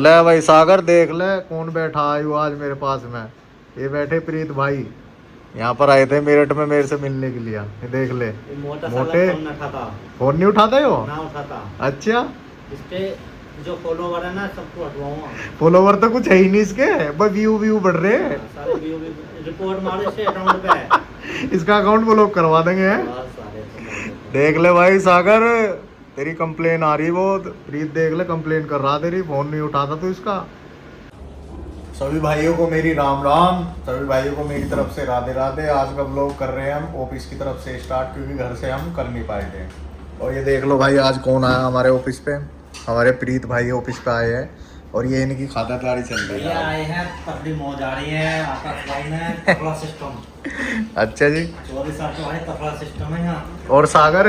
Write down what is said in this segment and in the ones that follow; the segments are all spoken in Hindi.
ले भाई सागर देख ले कौन बैठा आयु आज मेरे पास में। ये बैठे प्रीत भाई, यहाँ पर आए थे मेरठ में मेरे से मिलने के लिए। ये देख ले मोटे फोन नहीं उठाते हो ना उठाता। अच्छा इसके जो फॉलोवर है ना सबको हटवाऊंगा। फॉलोवर तो कुछ है ही नहीं इसके, बस व्यू व्यू बढ़ रहे हैं। सारे व्यू रिपोर्ट मारो इसके अकाउंट पे है। इसका अकाउंट ब्लॉक करवा देंगे हैं? देख ले भाई सागर तेरी कंप्लेन आ रही बहुत। प्रीत देख ले कंप्लेन कर रहा तेरी, फोन नहीं उठाता तो इसका। सभी भाइयों को मेरी राम राम, सभी भाइयों को मेरी तरफ से राधे राधे। आज का ब्लॉग कर रहे हैं हम ऑफिस की तरफ से स्टार्ट, क्योंकि घर से हम कर नहीं पाए थे। और ये देख लो भाई आज कौन आया हमारे ऑफिस पे। हमारे प्रीत भाई ऑफिस पे आए हैं और ये इनकी खातिरदारी चल रही है। आए हैं तकड़ी मौज आ रही है। आकाश भाई ने तकड़ा सिस्टम। अच्छा जी 24 साल के भाई तकड़ा सिस्टम है यहाँ। और सागर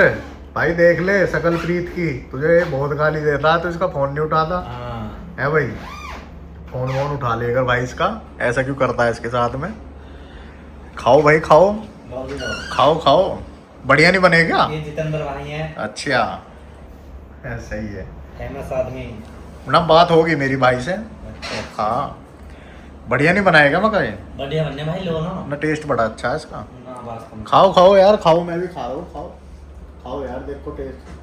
भाई देख ले सकल प्रीत की, तुझे बहुत गाली देता है तो इसका फोन नहीं उठाता है भाई। फोन वोन उठा लेकर भाई इसका, ऐसा क्यों करता है इसके साथ में। खाओ भाई खाओ खाओ खाओ, बढ़िया नहीं बनेगा। ये जितेंद्र भाई हैं। अच्छा सही है, फेमस आदमी ना बात होगी मेरी भाई से। हाँ बढ़िया नहीं बनाएगा मकाई, बढ़िया बनने भाई लो ना टेस्ट बड़ा अच्छा है इसका। ना बात कम। खाओ खाओ यार खाओ, मैं भी खा रहा हूँ। खाओ खाओ यार देखो टेस्ट।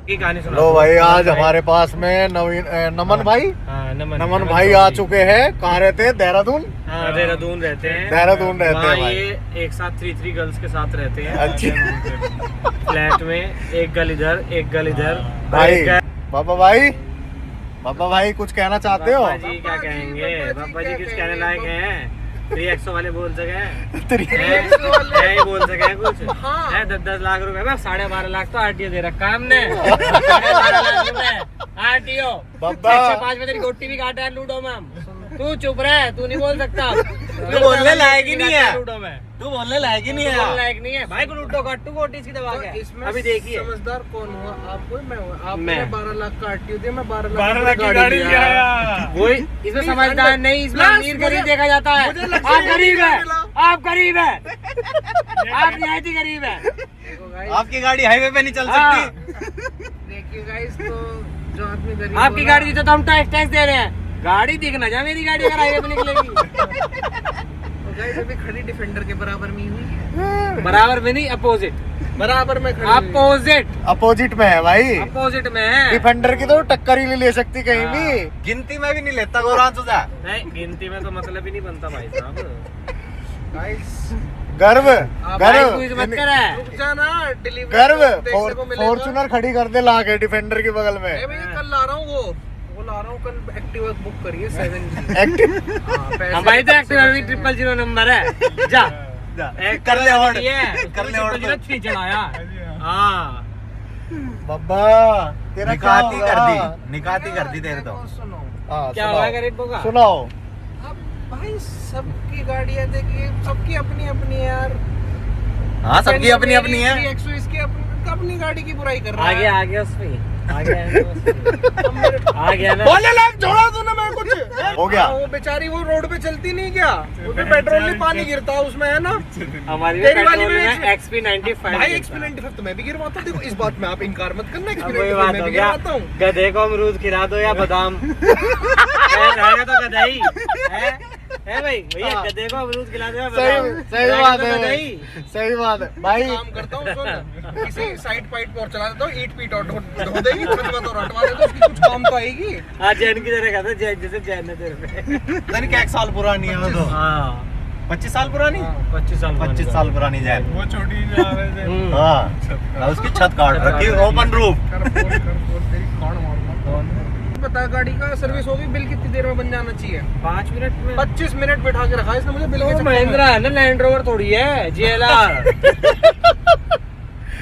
की कहानी सुना। लो भाई आज हमारे पास में नमन भाई, नमन भाई आ चुके हैं। कहाँ रहते हैं? देहरादून। देहरादून रहते हैं। देहरादून रहते हैं भाई। ये एक साथ 3 गर्ल्स के साथ रहते हैं। अच्छा फ्लैट में एक गर्ल इधर एक गर्ल इधर। भाई बाबा भाई कुछ कहना चाहते हो? पापा जी क्या कहेंगे, पापा जी कुछ कहने लायक हैं? 3x वाले बोल सके है बोल सके कुछ है। 10-10 लाख रुपए में 12.5 लाख तो आरटीओ दे रखा है हमने। 12.5 लाख रुपए आरटीओ। 5 में तेरी गोटी भी काटा है लूडो में। तू चुप रहे, तू नहीं बोल सकता। तू बोलने लायक ही नहीं है लूडो में। तू बोलने लायक ही नहीं है। बोलने लायक नहीं है भाई को लूडो काट तू गोटी इसकी दबा के। अभी देखिए समझदार कौन हुआ, आपको मैं हुआ। आपने 12 लाख का आरटीओ दिया, मैं 12 लाख की गाड़ी लिया आया। वही इसमें समझदार नहीं, इसमें अमीर गरीब देखा जाता है। आप गरीब है, आप गरीब है, आप निहायती गरीब है। आपकी गाड़ी हाईवे पे नहीं चल सकती। देखिए गाइस, तो जो आदमी गरीब आपकी गाड़ी तो हम टैक्स दे रहे हैं। गाड़ी दिखना जा मेरी गाड़ी अगर हाईवे पे निकलेगी। तो गाइस अभी खड़ी डिफेंडर के बराबर में ही हुई है। बराबर में नहीं, अपोजिट बराबर में खड़ी अपोजिट में है भाई। अपोजिट में है। डिफेंडर की तो टक्कर ही नहीं ले सकती कहीं भी। गिनती में भी नहीं लेता गौरान तुझा। नहीं गिनती में तो मतलब ही नहीं बनता भाई साहब। गाइस गर्व मत करे। रुक जाना, डिलीवरी गर्व देखने को मिलेगा। फॉर्च्यूनर खड़ी कर दे ला के डिफेंडर के बगल में। भैया कल ला रहा हूँ, वो ला रहा हूँ कल। एक्टिवा बुक करिए 7G। एक्टिव हमारी तो एक्टिवा भी 000 नंबर है। जा कर ले ऑर्डर, कर ले ऑर्डर। 3 चढ़ाया। हाँ बब्बा तेरा निकाती क्या कर होगा? दी, निकाती कर दी तेरे तो। सुनो, हाँ, क्या सुनाओ। हुआ गरीबों का? सुनाओ। अब भाई सबकी गाड़ियाँ देखिए, सबकी अपनी अपनी है यार। हाँ सबकी अपनी अपनी है। 120 की अपनी गाड़ी की बुराई कर रहा है। आगे उसमें आ गया ना। बोले लाख जोड़ा तूने, मैं कुछ हो गया। वो बेचारी वो रोड पे चलती नहीं क्या, उसमें पेट्रोल नहीं पानी गिरता उसमें, है ना। हमारी तेरी वाली पेट्रोल में में XP95 भाई XP95 तो मैं भी गिरवाता हूँ। देखो इस बात में आप इनकार मत करना, अब वही XP95 बात मैं हो भी गया। गिरवाता हूँ। गधे को अमरूद खिला दो या बादाम। रहेगा तो गधा ही है भाई। भैया हाँ। गधे को अमरूद खिला दो या सही बादाम। सही रहेगा बात तो है गधा भाई। ही। सही बात है भाई। काम करता हूँ, सुन, किसी साइड पाइट पर चला देता हूँ, ईट पीट और धो देगी, छत तो हटवा देता हूँ, उसकी कुछ काम तो आएगी। हाँ जैन की तरह कहता जैन, जैसे जैन ने तेरे पे। पता नहीं क्या 1 साल पुरानी है वो तो। हाँ 25 साल पुरानी। 25 साल पुरानी जैन। वो छोटी जा रहे थे। हाँ उसकी छत काट रखी ओपन रूफ। कर फोन तेरी कौन मारूंगा। बता गाड़ी का सर्विस होगी, बिल कितनी देर में बन जाना चाहिए? 5 मिनट में। 25 मिनट बैठा के रखा है इसने मुझे बिल के तो चक्कर में। महिंद्रा है ना, लैंड रोवर थोड़ी है GLR।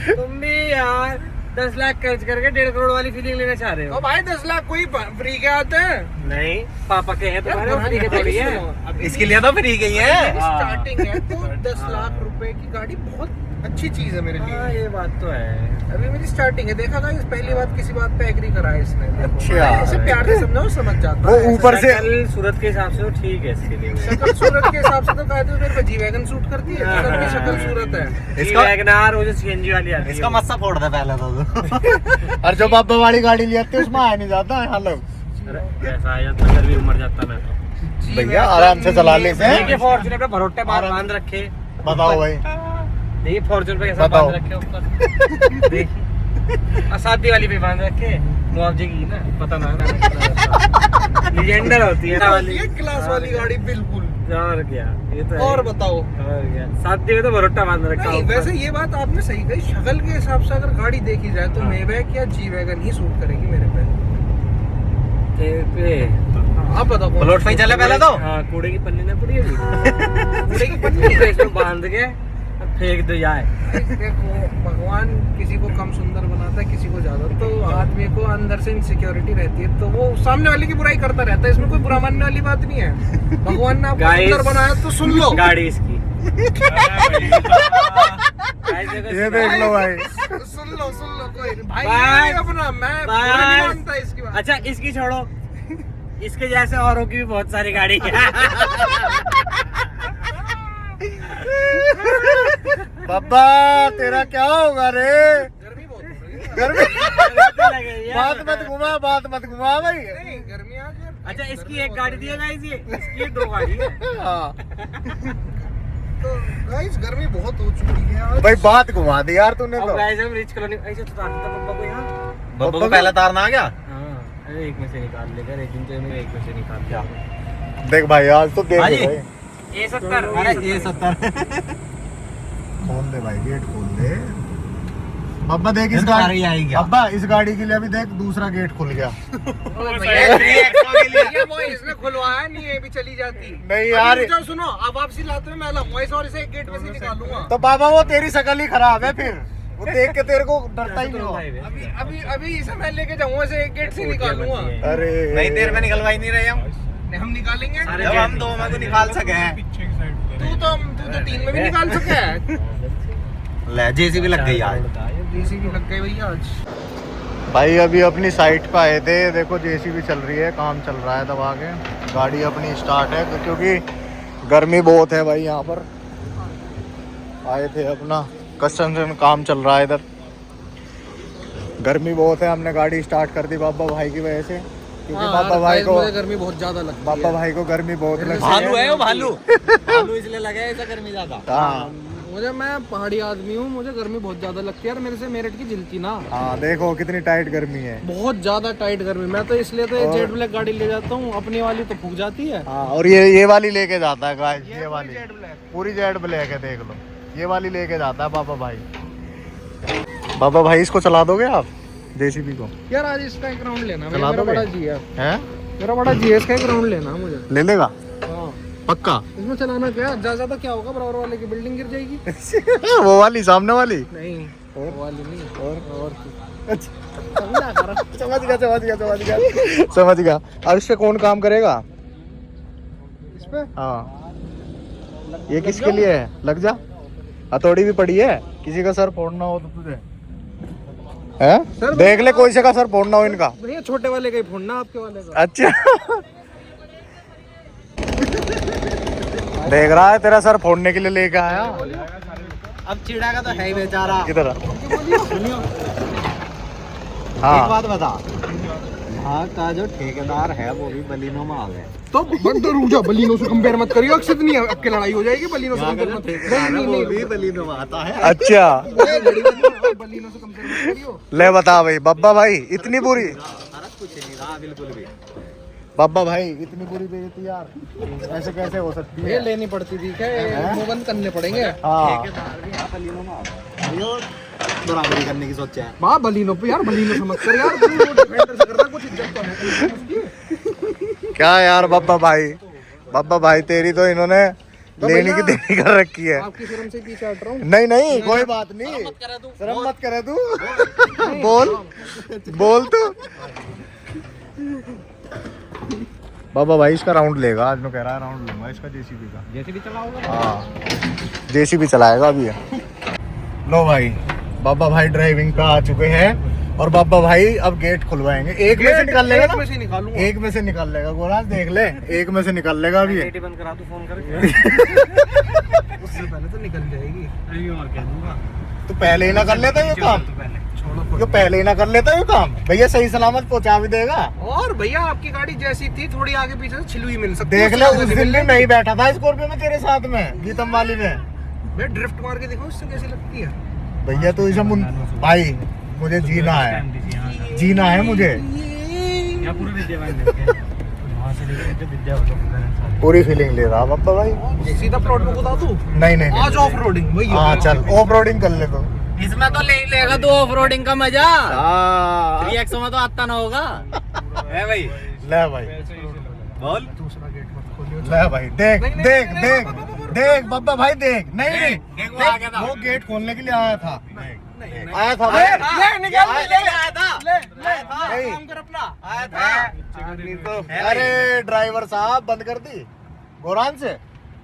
तुम भी यार 10 लाख खर्च करके 1.5 करोड़ वाली फीलिंग लेना चाह रहे तो हो। भाई 10 लाख कोई फ्री के आते हैं? नहीं पापा के हैं तुम्हारे, फ्री के थोड़ी है। अभी इसके लिए तो फ्री गई है। स्टार्टिंग है तो 10 लाख रुपए की गाड़ी बहुत अच्छी चीज है मेरे लिए। हाँ ये बात तो है। अभी मेरी स्टार्टिंग है, देखा था पहली बात किसी बात पे एग्री करा है इसने। अच्छा। इसे प्यार से समझाओ, समझ जाता वो है। ऊपर से शक्ल सूरत के हिसाब से तो ठीक है इसके लिए। शक्ल सूरत के हिसाब से तो कहते हो मेरे को जी वैगन सूट करती है, सबकी शक्ल सूरत है। इसका वैगनार वो जो CNG वाली आती है। इसका मस्सा फोड़ दे पहले तो। और जो बाबा वाली गाड़ी ले आते उसमें आया नहीं जाता है। हेलो अरे ऐसा आ जाता फिर भी मर जाता मैं तो। भैया आराम से चला ले इसे। देखिए फॉर्च्यूनर पे भरोटे बांध रखे। बताओ भाई, देखिए फॉर्च्यूनर पे कैसा बताओ। बांध रखे ऊपर। देखिए शादी वाली पे बांध रखे, मुआवजे की ना, पता ना लीजेंडर होती है ना वाली, ये क्लास वाली गाड़ी बिल्कुल। और क्या, ये तो है। और बताओ, और क्या, शादी में तो भरोटा बांध रखा नहीं ऊपर। वैसे ये बात आपने सही कही, शक्ल के हिसाब से अगर गाड़ी देखी जाए तो हाँ। मेवैक या जी वैगन ही सूट करेगी मेरे पे। आप बताओ कौन प्लॉट सी पे चले सूट पहले तो। करेगी? हाँ, कूड़े की पन्नी ना पड़ी है। कूड़े की पन्नी तो इसमें बांध के और फेंक दो जाए। देखो, भगवान किसी को कम सुंदर बनाता है, किसी को ज्यादा। तो आदमी को अंदर से इनसिक्योरिटी रहती है, तो वो सामने वाले की बुराई करता रहता है। इसमें कोई बुरा मानने वाली बात नहीं है। भगवान ने आपको Guys, सुंदर बनाया तो सुन लो। गाड़ी इसकी। ये देख लो भाई। सुन लो कोई नहीं। भाई Bye. ये अपना, मैं बुरा नहीं Bye. मानता इसकी बात। अच्छा इसकी छोड़ो, इसके जैसे औरों की भी बहुत सारी गाड़ी है। बाबा तेरा क्या होगा रे? गर्मी बहुत हो रही है। गर्मी बात मत घुमा भाई। नहीं, गर्मी आ गई। अच्छा इसकी एक गाड़ी दी है गाइस, ये इसकी 2 गाड़ी है। हाँ। तो गाइस गर्मी बहुत हो चुकी है आज। भाई बात घुमा दी यार तूने अब तो। गाइस हम रिच कॉलोनी ऐसे तो तारते थे बब्बा को यहाँ। बब्बा को पहला तारना आ गया। हाँ, अरे एक में से निकाल लेकर, एक दिन में एक में से निकाल क्या। देख भाई आज तो देख हाँ ले जी। भाई। ये 70, अरे ये 70। खोल दे भाई, गेट खोल दे। अब्बा देख इस गाड़ी अब्बा इस गाड़ी के लिए अभी देख दूसरा गेट खुल गया। ये मोई इसने खुलवाया नहीं है, भी चली जाती। नहीं यार। अभी सुनो, अब वापसी लाते में मैं मोई और इसे एक गेट में से निकालूंगा। तो बाबा वो तेरी शक्ल ही खराब है, फिर वो देख के तेरे को डरता ही नहीं हो। अभी इसे मैं लेके जाऊंगा, इसे एक गेट से निकालूंगा। अरे नहीं देर में निकलवाई नहीं रहे हम। हम निकालेंगे। जब हम 2 में तो निकाल सके हैं। तू तो 3 में भी निकाल सके है। ले जेसीबी लग गई आज। जेसीबी लग गई भैया आज। भाई अभी अपनी साइट पे आए थे, देखो जेसीबी चल रही है, काम चल रहा है दबा के। गाड़ी अपनी स्टार्ट है क्योंकि गर्मी बहुत है भाई। यहाँ पर आए थे, अपना कंस्ट्रक्शन काम चल रहा है इधर, गर्मी बहुत है। हमने गाड़ी स्टार्ट कर दी बाबा भाई की वजह से, क्योंकि बाबा भाई को मुझे गर्मी बहुत ज्यादा लगती है। बाबा भाई को गर्मी बहुत लगती भालू है वो भालू। भालू इसलिए लगा है ऐसा गर्मी ज्यादा। हाँ मैं पहाड़ी आदमी हूँ, मुझे गर्मी बहुत ज्यादा लगती है यार। मेरे से मेरठ की जिलती ना, हाँ देखो कितनी टाइट गर्मी है। बहुत ज्यादा टाइट गर्मी। मैं तो इसलिए तो जेड ब्लैक गाड़ी ले जाता हूँ, अपनी वाली तो फूक जाती है। हाँ और ये वाली लेके जाता है गाइस, ये वाली जेड ब्लैक। पूरी जेड ब्लैक है, देख लो ये वाली लेके जाता है बाबा भाई। बाबा भाई इसको चला दोगे आप जेसीबी को? यार आज इसका एक राउंड लेना, चला मेरा दोगे? बड़ा जी है, हैं? मेरा बड़ा जी है, इसका एक राउंड लेना मुझे। ले लेगा हाँ, पक्का? इसमें चलाना क्या ज्यादा क्या होगा, बराबर वाले की बिल्डिंग गिर जाएगी। वो वाली सामने वाली? नहीं और? वो वाली नहीं। और अच्छा समझ गया। अब इस पे कौन काम करेगा? इस पे हाँ ये किसके लिए है? लग जा, हथौड़ी भी पड़ी है, किसी का सर फोड़ना हो तो तुझे है? सर, देख ले कोई से का सर फोड़ना हो इनका। भैया छोटे वाले का ही फोड़ना, आपके वाले का। अच्छा देख रहा है तेरा सर फोड़ने के लिए लेके आया। अब चिड़ा का तो है ही बेचारा। किधर? सुनियो, एक हाँ बात बता, यहाँ का जो ठेकेदार है वो भी बलिनो में आ गए। तो बंद रुक जा, बलिनो से कंपेयर मत करियो, अक्षित नहीं है, आपकी लड़ाई हो जाएगी। बलिनो से यहाँ का कंपेयर जो मत ठेकेदार है नहीं, वो नहीं, भी बलिनो में आता है। अच्छा बलिनो से कंपेयर मत करियो। ले बता भाई बब्बा भाई इतनी बुरी, सारा कुछ नहीं रहा बिल्कुल भी। बब्बा भाई इतनी बुरी बेइज्जती यार, ऐसे कैसे हो सकती ये है? लेनी पड़ती थी क्या, ये मुंह बंद करने पड़ेंगे। हाँ ठेकेदार भी यहाँ बलिनो में आ गए। अयो, बराबरी करने की सोचा है। वाह बलिनो पे यार, बलिनो से मत कर यार, तू डिफेंडर से कर रहा, कुछ इज्जत तो है उसकी। क्या यार बब्बा भाई तेरी तो इन्होंने लेने की देनी कर रखी है। आपकी शर्म से पीछे हट रहा हूँ। नहीं नहीं कोई बात नहीं, शर्म मत करे तू। बोल तू। बाबा भाई इसका राउंड लेगा आज, मैं कह रहा है राउंड लूंगा इसका जेसीबी का। जेसीबी चलाओगे? हाँ जेसीबी चलाएगा अभी। लो भाई बाबा भाई ड्राइविंग पे आ चुके हैं और बाबा भाई अब गेट खुलवाएंगे। एक में से निकाल लेगा ना? में से निकालूंगा। एक में से निकाल लेगा गोराज, देख ले एक में से निकाल लेगा अभी। लाइट बंद करा तू फोन करके। उससे पहले तो निकल जाएगी। अभी और कह दूंगा। तो पहले ही ना कर लेता ये काम। छोड़ो जो पहले ही ना कर लेता ये काम, भैया सही सलामत पहुंचा भी देगा। और भैया आपकी गाड़ी जैसी थी थोड़ी आगे पीछे से छिलुई मिल सकती देख है, ले उससे उस आगे दिन मिल भी रही। मैं ही बैठा था स्कॉर्पियो में तेरे साथ में, गीतम वाली में। मैं ड्रिफ्ट मार के देखो उससे कैसी लगती है। भैया तो इसे भाई मुझे जीना है, जीना है मुझे, यहाँ पूरा विद्यावान लेते हैं। वहाँ से लेके जो विद्यावान पूरी फीलिंग ले रहा बाबा भाई। सीधा प्लॉट में बता दूं, नहीं नहीं आज ऑफ रोडिंग भाई। हाँ चल ऑफ रोडिंग कर ले तो। इसमें तो ले लेगा तू ऑफ रोडिंग का मजा। 3X में तो आता ना होगा है भाई। ले भाई बोल। दूसरा गेट मत खोलियो। ले भाई देख नहीं, नहीं, देख नहीं, देख नहीं, नहीं, देख बाबा भाई देख। नहीं नहीं देख, वो आ गया था। वो गेट खोलने के लिए आया था, नहीं, आया था ले, भाई। ले, निकाल, आया ले, था, आया था। ले, ले, नहीं। काम कर अपना। आया था। अरे ड्राइवर साहब बंद कर दी गोरान से।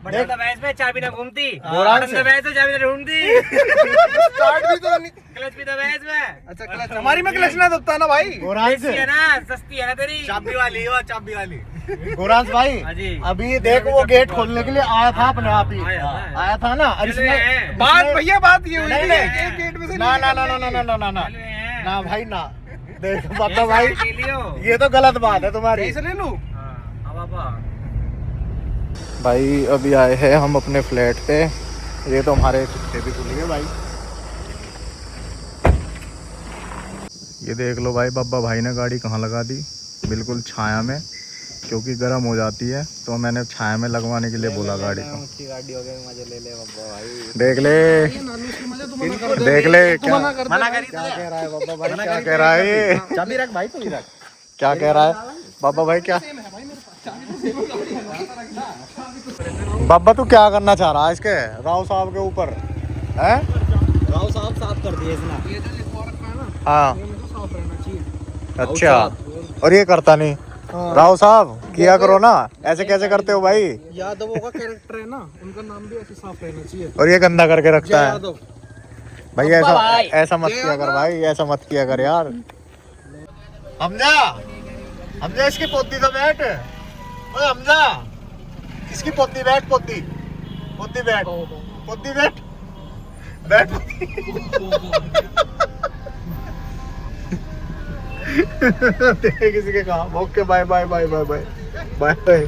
बटन दबाए में चाबी ना घूमती, गोरान बटन से। दबाए तो चाबी ना ढूंढती, स्टार्ट भी तो नहीं। क्लच भी दबाए में। अच्छा क्लच हमारी में क्लच ना दबता ना भाई। गोरान सस्ती से है ना, सस्ती है ना तेरी। चाबी वाली वो चाबी वाली। गोरान भाई हाँ जी। अभी देख वो गेट खोलने के लिए आया था अपने आप ही, आया था। आया था ना। और चलो इसमें है। बात भैया बात ये हुई नहीं, थी, नहीं। एक गेट में से ना ना निकल ना ना ना ना ना ना चलो है। ना भाई ना। देख बाबा भाई ले लियो। ये तो गलत बात है तुम्हारी। ऐसे ले लूं। हाँ, अब पापा। भाई अभी आए हैं हम अपने फ्लैट पे। ये तो हमारे कुत्ते भी खुल गए भाई। ये देख लो भाई बब्बा भाई ने गाड़ी कहाँ लगा दी, बिल्कुल छाया में, क्योंकि गर्म हो जाती है तो मैंने छाया में लगवाने के लिए बोला गाड़ी को। ऊंची गाड़ी हो गई, मजे ले ले बाबा भाई। देख ले ये नानू इसकी मजा तू मना कर दे। देख ले तू क्या मना कर दे। मना करी क्या तो कह रहा है बाबा भाई, क्या कह रहा है ये? चाबी रख भाई, तू ही रख। क्या कह रहा है बाबा भाई? क्या बाबा तू क्या करना चाह रहा है इसके राव साहब के ऊपर है? राव साहब साफ कर दिए इसने। ये जो लिखवा रखा है ना, हाँ ये मुझे साफ रहना चाहिए। अच्छा, और ये करता नहीं। राव साहब किया करो ना, ऐसे कैसे करते हो भाई? यादवों का कैरेक्टर है ना, उनका नाम भी ऐसे साफ रहना चाहिए। और ये गंदा करके जय रखता है यादव। भाई। ऐसा मत किया कर भाई, ऐसा मत किया कर यार। हमजा हमजा इसकी पोती तो बैठ। ओए हमजा इसकी पोती बैठ, पोती पोती बैठ, पोती बैठ बैठ देख किसी के काम। Okay bye bye bye bye bye bye bye.